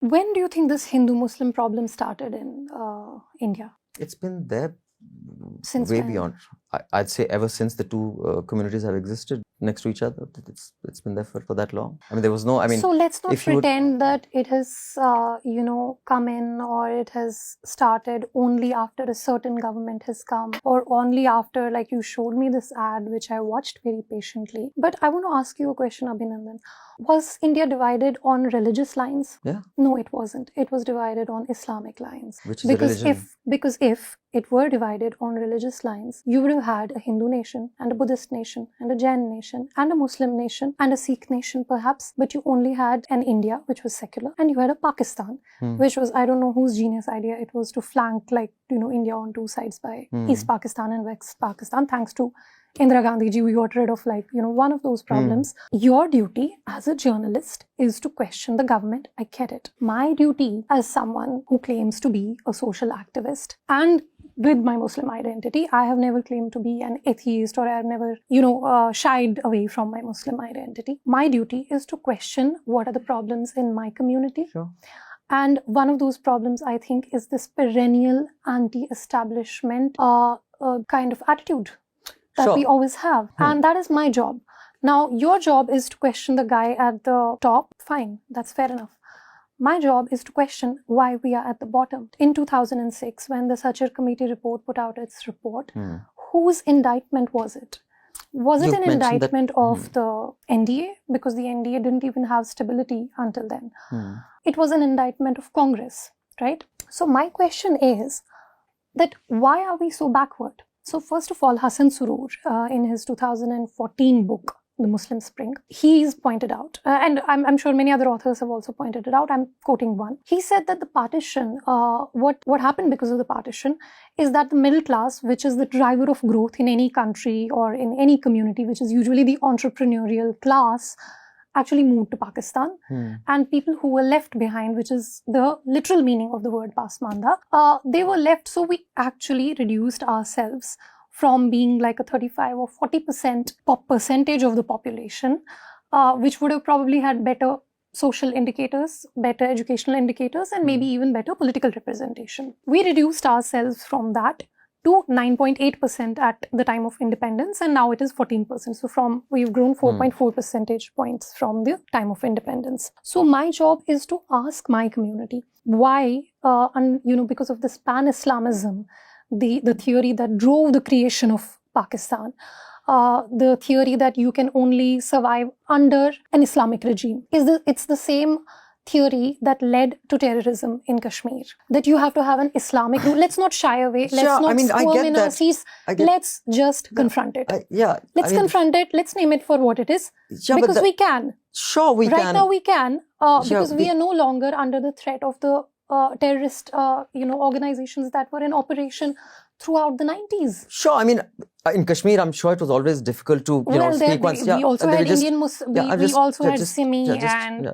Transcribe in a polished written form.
When do you think this Hindu-Muslim problem started in India? It's been there Since way when? beyond. I'd say ever since the two communities have existed next to each other. It's been there for that long. I mean, there was no. I mean, so let's not if you would- pretend that it has, come in, or it has started only after a certain government has come, or only after, like you showed me this ad, which I watched very patiently. But I want to ask you a question, Abhinandan. Was India divided on religious lines? Yeah. No, it wasn't. It was divided on Islamic lines. Which is a religion. Because if it were divided on religious lines, you would have had a Hindu nation and a Buddhist nation and a Jain nation and a Muslim nation and a Sikh nation perhaps, but you only had an India, which was secular, and you had a Pakistan, which was, I don't know whose genius idea it was to flank, India on two sides by East Pakistan and West Pakistan. Thanks to Indira Gandhi ji, we got rid of one of those problems. Your duty as a journalist is to question the government. I get it. My duty as someone who claims to be a social activist and with my Muslim identity, I have never claimed to be an atheist, or I have never, shied away from my Muslim identity. My duty is to question what are the problems in my community. Sure. And one of those problems, I think, is this perennial anti-establishment kind of attitude that we always have. And that is my job. Now, your job is to question the guy at the top. Fine, that's fair enough. My job is to question why we are at the bottom. In 2006, when the Sachar Committee report put out its report, whose indictment was it? Was it an indictment of the NDA? Because the NDA didn't even have stability until then. It was an indictment of Congress, right? So my question is that why are we so backward? So first of all, Hassan Surur, in his 2014 book, The Muslim Spring, he's pointed out, and I'm sure many other authors have also pointed it out, I'm quoting one. He said that the partition, what happened because of the partition is that the middle class, which is the driver of growth in any country or in any community, which is usually the entrepreneurial class, actually moved to Pakistan. And people who were left behind, which is the literal meaning of the word pasmanda, they were left. So we actually reduced ourselves from being like a 35 or 40% percentage of the population, which would have probably had better social indicators, better educational indicators, and maybe even better political representation. We reduced ourselves from that to 9.8% at the time of independence, and now it is 14%. So we've grown 4.4 percentage points from the time of independence. So my job is to ask my community why, because of this pan-Islamism, the theory that drove the creation of Pakistan, the theory that you can only survive under an Islamic regime, it's the same theory that led to terrorism in Kashmir. That you have to have an Islamic rule. Let's not shy away. Let's not squirm in our seats. Let's just confront it. Let's confront it. Let's name it for what it is. Because we can. Sure, we can. Right now we can. Because we are no longer under the threat of the terrorist, organizations that were in operation throughout the 90s. Sure, I mean, in Kashmir, I'm sure it was always difficult to, speak once. We also had Indian Muslims, we also had Simi and